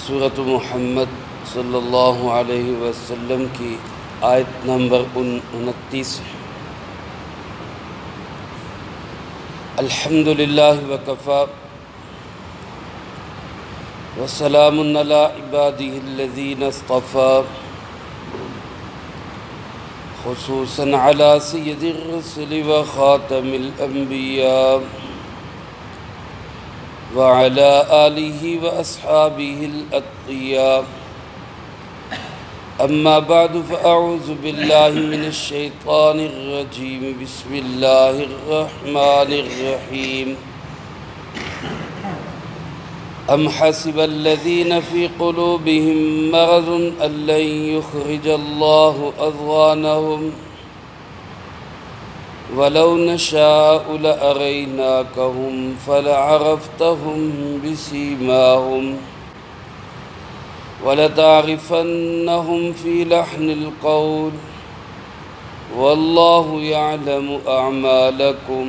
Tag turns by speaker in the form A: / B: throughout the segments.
A: سورۃ محمد صلی اللہ علیہ وسلم کی آیت نمبر 29 ہے۔ الحمدللہ وکفی وسلام علی عبادہ الذین اصطفی خصوصاً علی سید الرسل وخاتم الانبیاء وعلى آلہ واصحابہ الاتقیاء اما بعد فاعوذ باللہ من الشیطان الرجیم بسم اللہ الرحمن الرحیم ام حسب الذین فی قلوبہم مرض ان لن یخرج اللہ اضغانہم وَلَوْ نَشَاءُ لَأَرَيْنَاكَهُمْ فَلَعَرَفْتَهُمْ بِسِيمَاهُمْ وَلَتَعْرِفَنَّهُمْ فِي لَحْنِ الْقَوْلِ وَاللَّهُ يَعْلَمُ أَعْمَالَكُمْ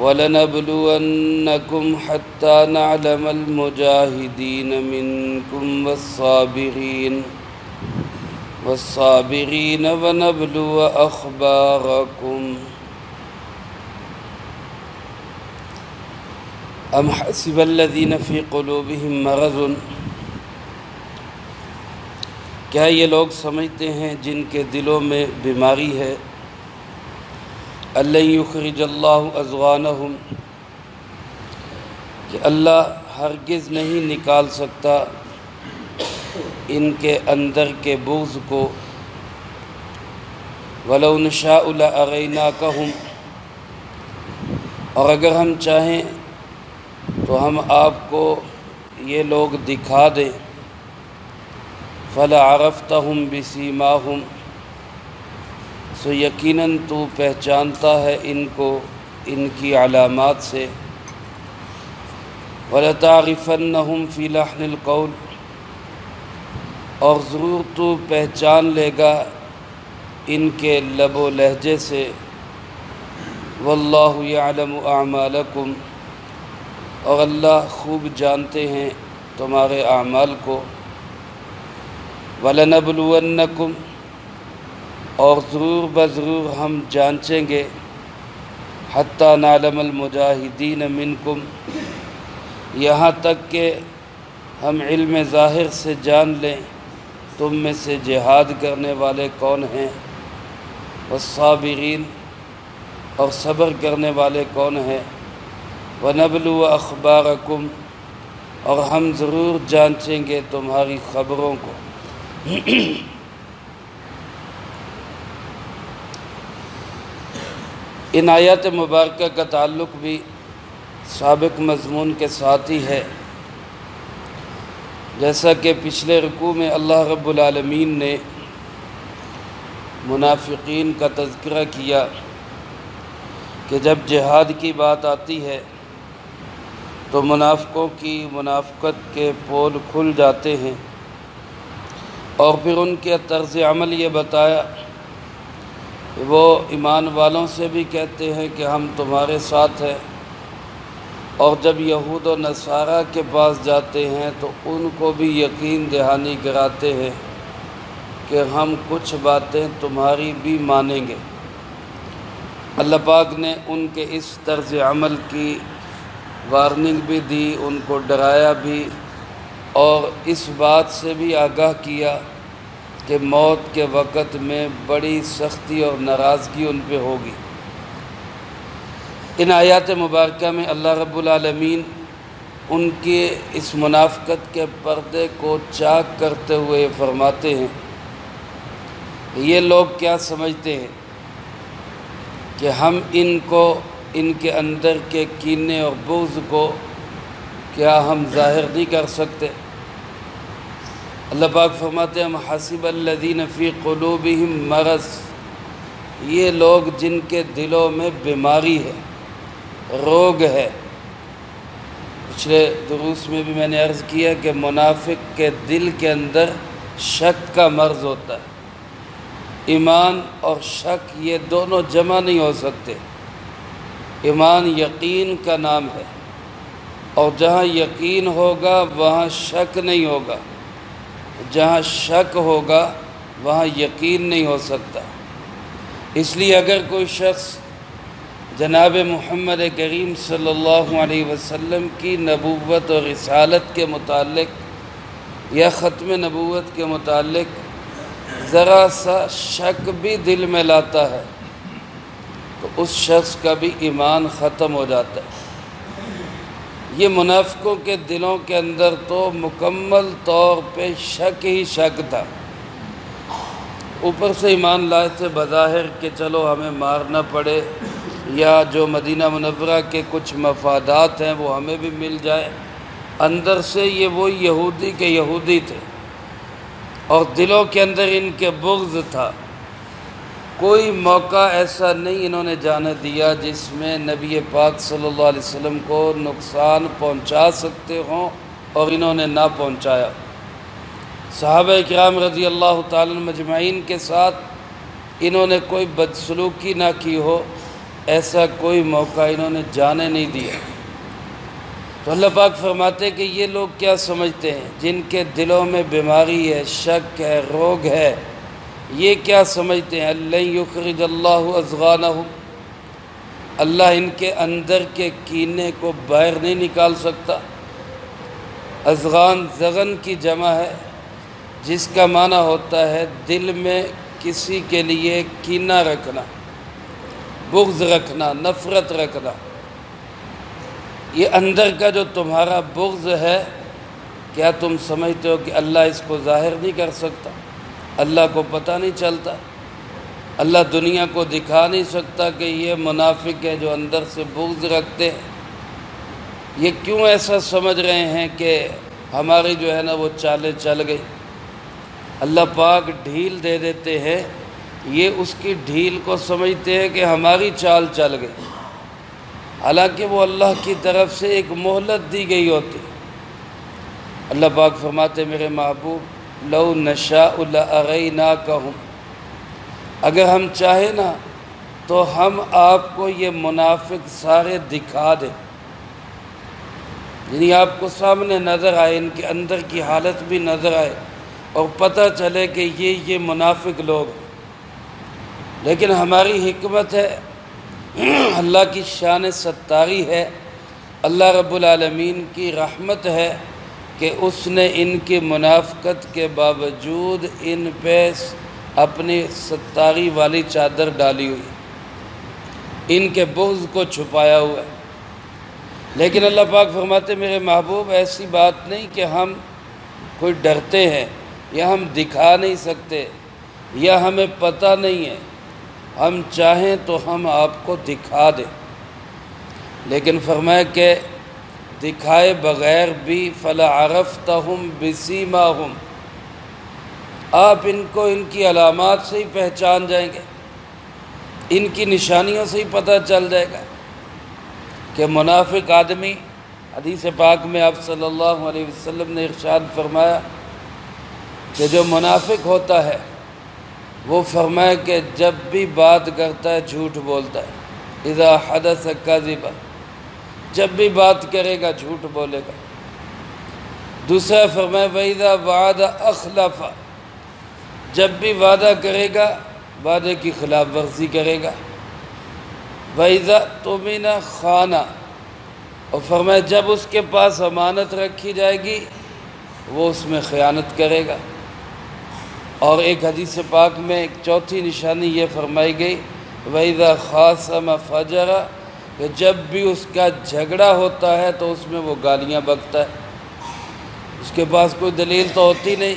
A: وَلَنَبْلُوَنَّكُمْ حَتَّى نَعْلَمَ الْمُجَاهِدِينَ مِنكُمْ والصابرين ونبلو أخباركم أم حسب الذين في قلوبهم مرض، کیا یہ لوگ سمجھتے ہیں جن کے دلوں میں بیماری ہے، أَلَّن يُخْرِجَ اللَّهُ أَضْغَانَهُمْ، کہ اللہ ہرگز نہیں نکال سکتا ان کے اندر کے بغض کو، وَلَوْ نَشَاءُ لَأَرَيْنَاكَهُمْ، اور اگر ہم چاہیں تو ہم آپ کو یہ لوگ دکھا دیں، فَلَعَرَفْتَهُمْ بِسِيمَاهُمْ، سو یقیناً تو پہچانتا ہے ان کو ان کی علامات سے، وَلَتَعْرِفَنَّهُمْ فِي لَحْنِ الْقَوْلِ، اور ضرور تو پہچان لے گا ان کے لب و لہجے سے، واللہ یعلم اعمالکم، اور اللہ خوب جانتے ہیں تمہارے اعمال کو، وَلَنَبْلُوَنَّكُمْ، اور ضرور بضرور ہم جانچیں گے، حَتَّى نَعْلَمَ الْمُجَاهِدِينَ مِنْكُمْ، یہاں تک کہ ہم علم ظاہر سے جان لیں تم میں سے جہاد کرنے والے کون ہیں، والصابرین، اور صبر کرنے والے کون ہیں، وَنَبْلُوَ أَخْبَارَكُمْ، اور ہم ضرور جانچیں گے تمہاری خبروں کو۔ ان آیات مبارکہ کا تعلق بھی سابق مضمون کے ساتھ ہی ہے، جیسا کہ پچھلے رکوع میں اللہ رب العالمین نے منافقین کا تذکرہ کیا کہ جب جہاد کی بات آتی ہے تو منافقوں کی منافقت کے پول کھل جاتے ہیں، اور پھر ان کے طرز عمل یہ بتایا کہ وہ ایمان والوں سے بھی کہتے ہیں کہ ہم تمہارے ساتھ ہیں، اور جب یہود و نصارہ کے پاس جاتے ہیں تو ان کو بھی یقین دہانی کراتے ہیں کہ ہم کچھ باتیں تمہاری بھی مانیں گے۔ اللہ پاک نے ان کے اس طرز عمل کی وارننگ بھی دی، ان کو ڈرایا بھی، اور اس بات سے بھی آگاہ کیا کہ موت کے وقت میں بڑی سختی اور ناراضگی ان پہ ہوگی۔ ان آیات مبارکہ میں اللہ رب العالمین ان کے اس منافقت کے پردے کو چاک کرتے ہوئے فرماتے ہیں کہ یہ لوگ کیا سمجھتے ہیں کہ ہم ان کو ان کے اندر کے کینے اور بغض کو کیا ہم ظاہر نہیں کر سکتے۔ اللہ پاک فرماتے ہیں ہم حسب الذین فی قلوبہم مرض، یہ لوگ جن کے دلوں میں بیماری ہے، روگ ہے۔ پچھلے دروس میں بھی میں نے عرض کیا کہ منافق کے دل کے اندر شک کا مرض ہوتا ہے، ایمان اور شک یہ دونوں جمع نہیں ہو سکتے۔ ایمان یقین کا نام ہے، اور جہاں یقین ہوگا وہاں شک نہیں ہوگا، جہاں شک ہوگا وہاں یقین نہیں ہو سکتا۔ اس لیے اگر کوئی شخص جناب محمد کریم صلی اللہ علیہ وسلم کی نبوت اور رسالت کے متعلق یا ختم نبوت کے متعلق ذرا سا شک بھی دل میں لاتا ہے تو اس شخص کا بھی ایمان ختم ہو جاتا ہے۔ یہ منافقوں کے دلوں کے اندر تو مکمل طور پہ شک ہی شک تھا، اوپر سے ایمان لائے تھے بظاہر کہ چلو ہمیں مارنا پڑے یا جو مدینہ منورہ کے کچھ مفادات ہیں وہ ہمیں بھی مل جائے، اندر سے یہ وہ یہودی کے یہودی تھے اور دلوں کے اندر ان کے بغض تھا۔ کوئی موقع ایسا نہیں انہوں نے جانے دیا جس میں نبی پاک صلی اللہ علیہ وسلم کو نقصان پہنچا سکتے ہوں اور انہوں نے نہ پہنچایا۔ صحابہ کرام رضی اللہ تعالیٰ مجمعین کے ساتھ انہوں نے کوئی بدسلوکی نہ کی ہو، ایسا کوئی موقع انہوں نے جانے نہیں دیا۔ تو اللہ پاک فرماتے کہ یہ لوگ کیا سمجھتے ہیں، جن کے دلوں میں بیماری ہے، شک ہے، روگ ہے، یہ کیا سمجھتے ہیں لن یخرج اللہ اضغانہم، اللہ ان کے اندر کے کینے کو باہر نہیں نکال سکتا۔ اضغان زغن کی جمع ہے جس کا معنی ہوتا ہے دل میں کسی کے لیے کینہ رکھنا، بغض رکھنا، نفرت رکھنا۔ یہ اندر کا جو تمہارا بغض ہے، کیا تم سمجھتے ہو کہ اللہ اس کو ظاہر نہیں کر سکتا؟ اللہ کو پتہ نہیں چلتا؟ اللہ دنیا کو دکھا نہیں سکتا کہ یہ منافق ہے جو اندر سے بغض رکھتے ہیں؟ یہ کیوں ایسا سمجھ رہے ہیں کہ ہماری جو ہے نا وہ چالیں چل گئی؟ اللہ پاک ڈھیل دے دیتے ہیں، یہ اس کی ڈھیل کو سمجھتے ہیں کہ ہماری چال چل گئی، حالانکہ وہ اللہ کی طرف سے ایک مہلت دی گئی ہوتی۔ اللہ پاک فرماتے میرے محبوب لو نشاء لاریناکہم، اگر ہم چاہیں نا تو ہم آپ کو یہ منافق سارے دکھا دیں، یعنی آپ کو سامنے نظر آئے، ان کے اندر کی حالت بھی نظر آئے اور پتہ چلے کہ یہ منافق لوگ ہیں۔ لیکن ہماری حکمت ہے، اللہ کی شان ستاری ہے، اللہ رب العالمین کی رحمت ہے کہ اس نے ان کی منافقت کے باوجود ان پہ اپنی ستاری والی چادر ڈالی ہوئی، ان کے بغض کو چھپایا ہوا ہے۔ لیکن اللہ پاک فرماتے میرے محبوب ایسی بات نہیں کہ ہم کوئی ڈرتے ہیں یا ہم دکھا نہیں سکتے یا ہمیں پتہ نہیں ہے، ہم چاہیں تو ہم آپ کو دکھا دیں، لیکن فرمایا کہ دکھائے بغیر بھی فَلَعَرَفْتَهُمْ بِسِيمَاهُمْ، آپ ان کو ان کی علامات سے ہی پہچان جائیں گے، ان کی نشانیوں سے ہی پتہ چل جائے گا کہ منافق آدمی۔ حدیث پاک میں آپ صلی اللہ علیہ وسلم نے ارشاد فرمایا کہ جو منافق ہوتا ہے وہ فرمایا کہ جب بھی بات کرتا ہے جھوٹ بولتا ہے، اذا حدث کذب، جب بھی بات کرے گا جھوٹ بولے گا۔ دوسرا فرمایا وَإِذَا وَعَدَ أَخْلَفَ، جب بھی وعدہ کرے گا وعدے کی خلاف ورزی کرے گا۔ وَإِذَا اؤْتُمِنَ خَانَ، اور فرمایا جب اس کے پاس امانت رکھی جائے گی وہ اس میں خیانت کرے گا۔ اور ایک حدیث پاک میں ایک چوتھی نشانی یہ فرمائی گئی وَإِذَا خَاصَمَ فَجَرَ، کہ جب بھی اس کا جھگڑا ہوتا ہے تو اس میں وہ گالیاں بکتا ہے، اس کے پاس کوئی دلیل تو ہوتی نہیں،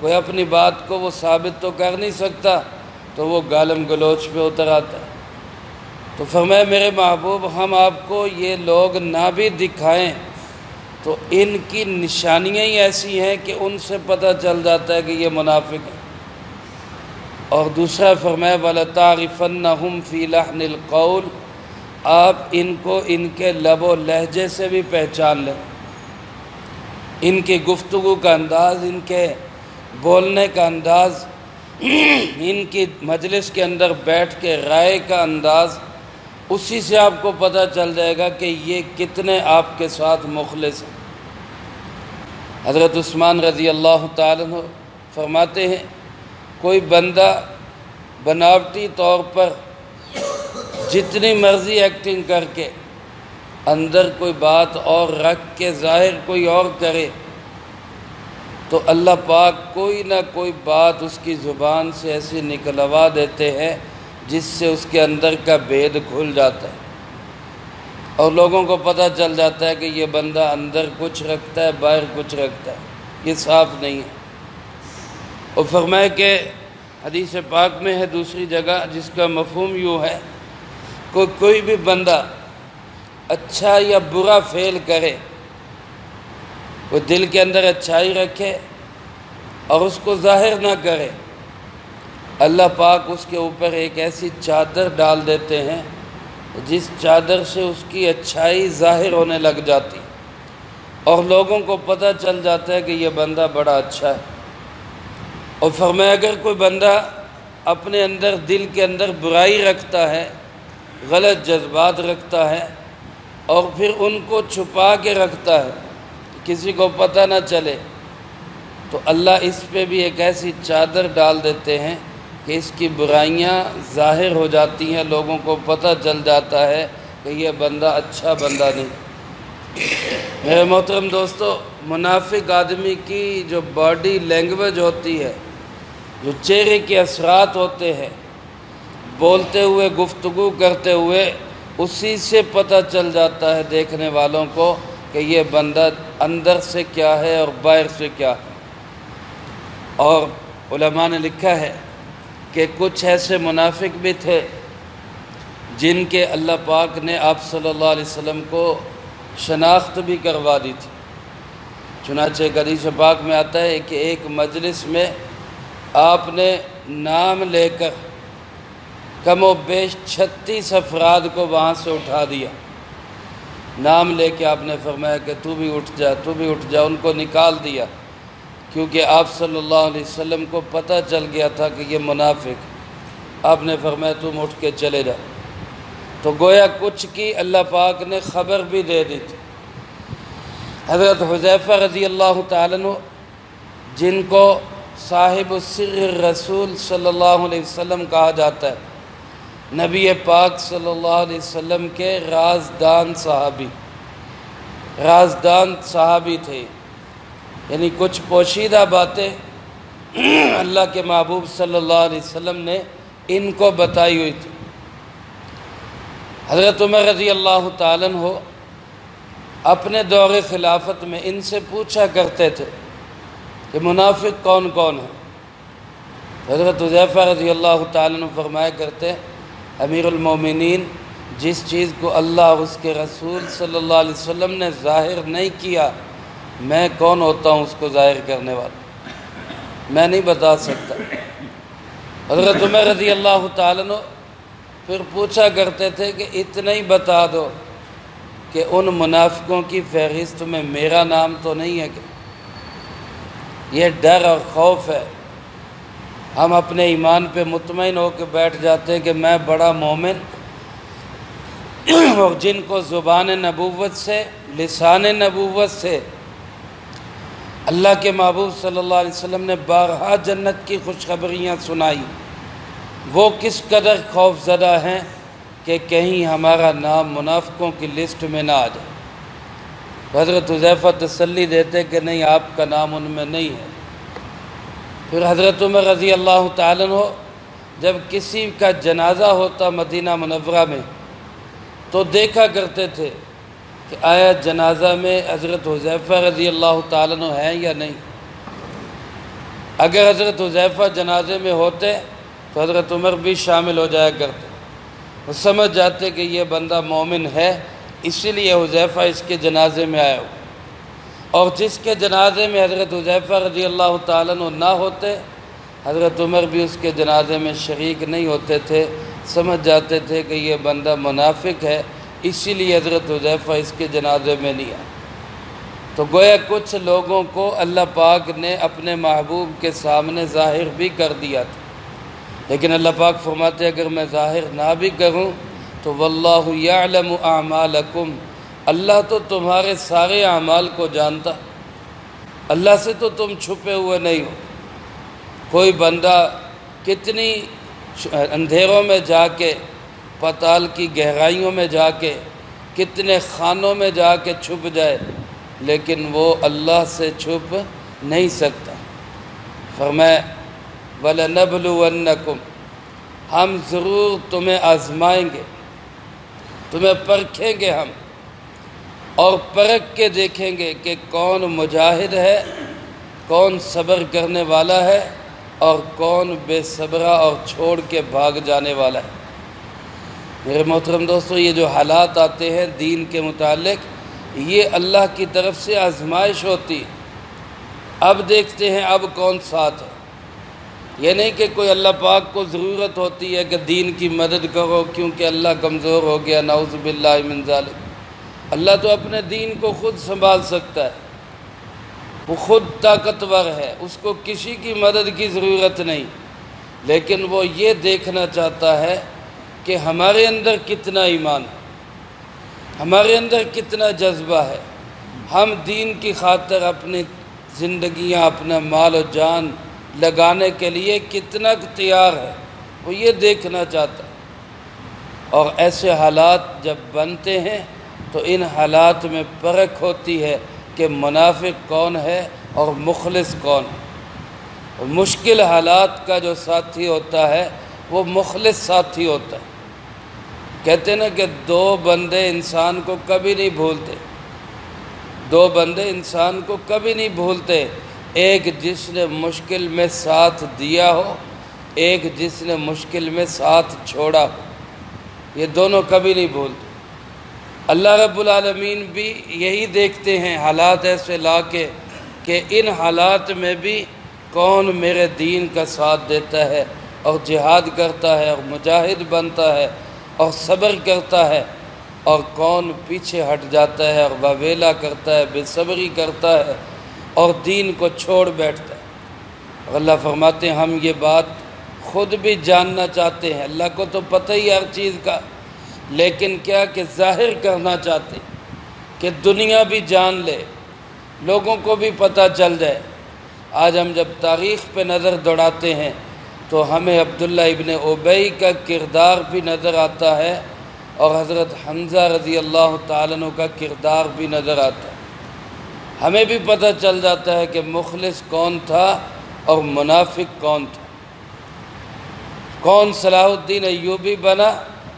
A: کوئی اپنی بات کو وہ ثابت تو کر نہیں سکتا تو وہ گالم گلوچ پہ اتر آتا ہے۔ تو فرمایا میرے محبوب ہم آپ کو یہ لوگ نہ بھی دکھائیں تو ان کی نشانیاں ہی ایسی ہیں کہ ان سے پتہ چل جاتا ہے کہ یہ منافق ہے۔ اور دوسرا فرمایا وَلَتَعْرِفَنَّهُمْ فِي لَحْنِ الْقَوْلِ، آپ ان کو ان کے لب و لہجے سے بھی پہچان لیں، ان کی گفتگو کا انداز، ان کے بولنے کا انداز، ان کی مجلس کے اندر بیٹھ کے رائے کا انداز، اسی سے آپ کو پتہ چل جائے گا کہ یہ کتنے آپ کے ساتھ مخلص ہیں۔ حضرت عثمان رضی اللہ تعالیٰ عنہ فرماتے ہیں کوئی بندہ بناوٹی طور پر جتنی مرضی ایکٹنگ کر کے اندر کوئی بات اور رکھ کے ظاہر کوئی اور کرے تو اللہ پاک کوئی نہ کوئی بات اس کی زبان سے ایسی نکلوا دیتے ہیں جس سے اس کے اندر کا بھید کھل جاتا ہے اور لوگوں کو پتہ چل جاتا ہے کہ یہ بندہ اندر کچھ رکھتا ہے باہر کچھ رکھتا ہے، یہ صاف نہیں ہے۔ اور فرمایا کہ حدیث پاک میں ہے دوسری جگہ جس کا مفہوم یوں ہے کوئی بھی بندہ اچھا یا برا فعل کرے، وہ دل کے اندر اچھائی رکھے اور اس کو ظاہر نہ کرے، اللہ پاک اس کے اوپر ایک ایسی چادر ڈال دیتے ہیں جس چادر سے اس کی اچھائی ظاہر ہونے لگ جاتی اور لوگوں کو پتہ چل جاتا ہے کہ یہ بندہ بڑا اچھا ہے۔ اور فرمایا اگر کوئی بندہ اپنے اندر دل کے اندر برائی رکھتا ہے، غلط جذبات رکھتا ہے اور پھر ان کو چھپا کے رکھتا ہے کسی کو پتہ نہ چلے، تو اللہ اس پہ بھی ایک ایسی چادر ڈال دیتے ہیں کہ اس کی برائیاں ظاہر ہو جاتی ہیں، لوگوں کو پتہ چل جاتا ہے کہ یہ بندہ اچھا بندہ نہیں۔ میرے محترم دوستو، منافق آدمی کی جو باڈی لینگویج ہوتی ہے، جو چہرے کے اثرات ہوتے ہیں، بولتے ہوئے گفتگو کرتے ہوئے اسی سے پتہ چل جاتا ہے دیکھنے والوں کو کہ یہ بندہ اندر سے کیا ہے اور باہر سے کیا ہے۔ اور علماء نے لکھا ہے کہ کچھ ایسے منافق بھی تھے جن کے اللہ پاک نے آپ صلی اللہ علیہ وسلم کو شناخت بھی کروا دی تھی۔ چنانچہ حدیث پاک میں آتا ہے کہ ایک مجلس میں آپ نے نام لے کر کم و بیش 36 افراد کو وہاں سے اٹھا دیا۔ نام لے کے آپ نے فرمایا کہ تو بھی اٹھ جا، تو بھی اٹھ جا، ان کو نکال دیا کیونکہ آپ صلی اللہ علیہ وسلم کو پتہ چل گیا تھا کہ یہ منافق۔ آپ نے فرمایا تم اٹھ کے چلے جا، تو گویا کچھ کی اللہ پاک نے خبر بھی دے دی تھی۔ حضرت حذیفہ رضی اللہ تعالیٰ عنہ جن کو صاحب السر الرسول صلی اللہ علیہ وسلم کہا جاتا ہے، نبی پاک صلی اللہ علیہ وسلم کے رازدان صحابی تھے، یعنی کچھ پوشیدہ باتیں اللہ کے محبوب صلی اللہ علیہ وسلم نے ان کو بتائی ہوئی تھی۔ حضرت عمر رضی اللہ تعالیٰ عنہ اپنے دور خلافت میں ان سے پوچھا کرتے تھے کہ منافق کون کون ہے۔ حضرت حذیفہ رضی اللہ تعالیٰ عنہ فرمایا کرتے امیر المومنین، جس چیز کو اللہ اور اس کے رسول صلی اللہ علیہ وسلم نے ظاہر نہیں کیا، میں کون ہوتا ہوں اس کو ظاہر کرنے والا، میں نہیں بتا سکتا۔ حضرت عمر رضی اللہ تعالیٰ عنہ پھر پوچھا کرتے تھے کہ اتنا ہی بتا دو کہ ان منافقوں کی فہرست میں میرا نام تو نہیں ہے کہ یہ ڈر اور خوف ہے۔ ہم اپنے ایمان پہ مطمئن ہو کے بیٹھ جاتے ہیں کہ میں بڑا مومن، اور جن کو زبان نبوت سے، لسان نبوت سے اللہ کے محبوب صلی اللہ علیہ وسلم نے بارہا جنت کی خوشخبریاں سنائی، وہ کس قدر خوف زدہ ہیں کہ کہیں ہمارا نام منافقوں کی لسٹ میں نہ آ جائے۔ حضرت حذیفہ تسلی دیتے کہ نہیں، آپ کا نام ان میں نہیں ہے۔ پھر حضرت عمر رضی اللہ تعالیٰ عنہ جب کسی کا جنازہ ہوتا مدینہ منورہ میں تو دیکھا کرتے تھے کہ آیا جنازہ میں حضرت حذیفہ رضی اللہ تعالیٰ عنہ ہیں یا نہیں۔ اگر حضرت حذیفہ جنازے میں ہوتے تو حضرت عمر بھی شامل ہو جایا کرتے، وہ سمجھ جاتے کہ یہ بندہ مومن ہے، اسی لیے حذیفہ اس کے جنازے میں آیا ہو۔ اور جس کے جنازے میں حضرت حذیفہ رضی اللہ تعالیٰ عنہ نہ ہوتے، حضرت عمر بھی اس کے جنازے میں شریک نہیں ہوتے تھے، سمجھ جاتے تھے کہ یہ بندہ منافق ہے، اسی لیے حضرت حذیفہ اس کے جنازے میں نہیں آیا۔ تو گویا کچھ لوگوں کو اللہ پاک نے اپنے محبوب کے سامنے ظاہر بھی کر دیا تھا، لیکن اللہ پاک فرماتے اگر میں ظاہر نہ بھی کروں تو واللہ یعلم اعمالکم، اللہ تو تمہارے سارے اعمال کو جانتا، اللہ سے تو تم چھپے ہوئے نہیں ہو۔ کوئی بندہ کتنی اندھیروں میں جا کے، پتال کی گہرائیوں میں جا کے، کتنے خانوں میں جا کے چھپ جائے، لیکن وہ اللہ سے چھپ نہیں سکتا۔ فرمایا وَلَنَبْلُوَنَّكُمْ، ہم ضرور تمہیں آزمائیں گے، تمہیں پرکھیں گے ہم، اور پرکھ کے دیکھیں گے کہ کون مجاہد ہے، کون صبر کرنے والا ہے، اور کون بے صبرہ اور چھوڑ کے بھاگ جانے والا ہے۔ میرے محترم دوستو، یہ جو حالات آتے ہیں دین کے متعلق، یہ اللہ کی طرف سے آزمائش ہوتی ہے۔ اب دیکھتے ہیں اب کون ساتھ ہے۔ یہ نہیں کہ کوئی اللہ پاک کو ضرورت ہوتی ہے کہ دین کی مدد کرو کیونکہ اللہ کمزور ہو گیا، نعوذ باللہ من ذالک۔ اللہ تو اپنے دین کو خود سنبھال سکتا ہے، وہ خود طاقتور ہے، اس کو کسی کی مدد کی ضرورت نہیں، لیکن وہ یہ دیکھنا چاہتا ہے کہ ہمارے اندر کتنا ایمان ہے، ہمارے اندر کتنا جذبہ ہے، ہم دین کی خاطر اپنی زندگیاں، اپنا مال و جان لگانے کے لیے کتنا تیار ہے، وہ یہ دیکھنا چاہتا ہے۔ اور ایسے حالات جب بنتے ہیں تو ان حالات میں پرکھ ہوتی ہے کہ منافق کون ہے اور مخلص کون ہے۔ اور مشکل حالات کا جو ساتھی ہوتا ہے وہ مخلص ساتھی ہوتا ہے۔ کہتے ہیں نا کہ دو بندے انسان کو کبھی نہیں بھولتے، دو بندے انسان کو کبھی نہیں بھولتے، ایک جس نے مشکل میں ساتھ دیا ہو، ایک جس نے مشکل میں ساتھ چھوڑا ہو، یہ دونوں کبھی نہیں بھولتے۔ اللہ رب العالمین بھی یہی دیکھتے ہیں حالات ایسے لا کے کہ ان حالات میں بھی کون میرے دین کا ساتھ دیتا ہے اور جہاد کرتا ہے اور مجاہد بنتا ہے اور صبر کرتا ہے، اور کون پیچھے ہٹ جاتا ہے اور واویلا کرتا ہے، بے صبری کرتا ہے اور دین کو چھوڑ بیٹھتا ہے۔ اور اللہ فرماتے ہیں ہم یہ بات خود بھی جاننا چاہتے ہیں، اللہ کو تو پتہ ہی ہر چیز کا، لیکن کیا کہ ظاہر کرنا چاہتے ہیں کہ دنیا بھی جان لے، لوگوں کو بھی پتہ چل جائے۔ آج ہم جب تاریخ پہ نظر دوڑاتے ہیں تو ہمیں عبداللہ ابن ابی کا کردار بھی نظر آتا ہے اور حضرت حمزہ رضی اللہ تعالیٰ عنہ کا کردار بھی نظر آتا ہے۔ ہمیں بھی پتہ چل جاتا ہے کہ مخلص کون تھا اور منافق کون تھا، کون صلاح الدین ایوبی بنا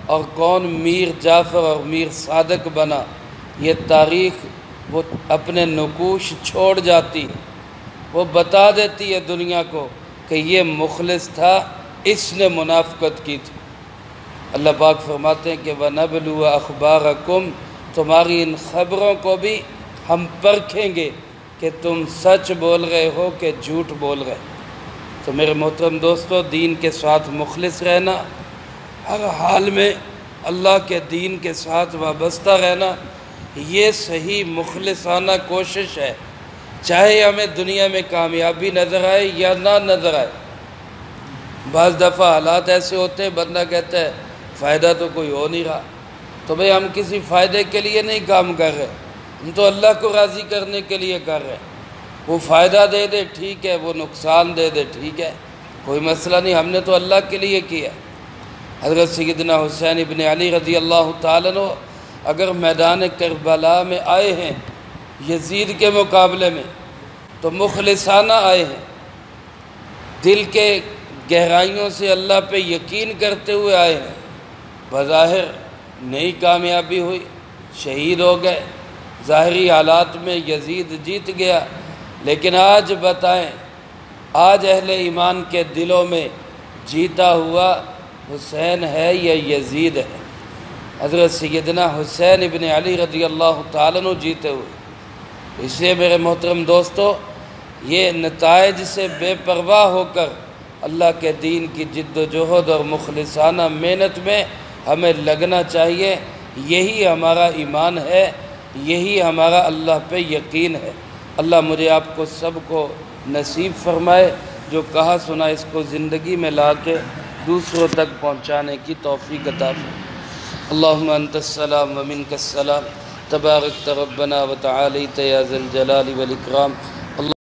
A: اور کون میر جعفر اور میر صادق بنا۔ یہ تاریخ وہ اپنے نقوش چھوڑ جاتی ہے، وہ بتا دیتی ہے دنیا کو کہ یہ مخلص تھا، اس نے منافقت کی تھی۔ اللہ پاک فرماتے ہیں کہ وَنَبْلُوَ أَخْبَارَكُمْ، تمہاری ان خبروں کو بھی ہم پرکھیں گے کہ تم سچ بول رہے ہو کہ جھوٹ بول رہے۔ تو میرے محترم دوستو، دین کے ساتھ مخلص رہنا، ہر حال میں اللہ کے دین کے ساتھ وابستہ رہنا، یہ صحیح مخلصانہ کوشش ہے، چاہے ہمیں دنیا میں کامیابی نظر آئے یا نہ نظر آئے۔ بعض دفعہ حالات ایسے ہوتے ہیں بندہ کہتا ہے فائدہ تو کوئی ہو نہیں رہا، تو بھئی ہم کسی فائدے کے لیے نہیں کام کر رہے، ہم تو اللہ کو راضی کرنے کے لیے کر رہے ہیں۔ وہ فائدہ دے دے ٹھیک ہے، وہ نقصان دے دے ٹھیک ہے، کوئی مسئلہ نہیں، ہم نے تو اللہ کے لیے کیا۔ حضرت سیدنا حسین ابن علی رضی اللہ تعالیٰ عنہ اگر میدان کربلا میں آئے ہیں یزید کے مقابلے میں تو مخلصانہ آئے ہیں، دل کے گہرائیوں سے اللہ پہ یقین کرتے ہوئے آئے ہیں۔ بظاہر نئی کامیابی ہوئی، شہید ہو گئے، ظاہری حالات میں یزید جیت گیا، لیکن آج بتائیں، آج اہل ایمان کے دلوں میں جیتا ہوا حسین ہے یا یزید ہے؟ حضرت سیدنا حسین ابن علی رضی اللہ تعالیٰ عنہ جیتے ہوئے۔ اس لیے میرے محترم دوستو، یہ نتائج سے بے پرواہ ہو کر اللہ کے دین کی جد و جہد اور مخلصانہ محنت میں ہمیں لگنا چاہیے۔ یہی ہمارا ایمان ہے، یہی ہمارا اللہ پہ یقین ہے۔ اللہ مجھے آپ کو سب کو نصیب فرمائے، جو کہا سنا اس کو زندگی میں لا کے دوسروں تک پہنچانے کی توفیق عطا فرمائے۔ اللهم انت السلام ومنك السلام تباركت ربنا وتعاليت يا ذا الجلال والاکرام.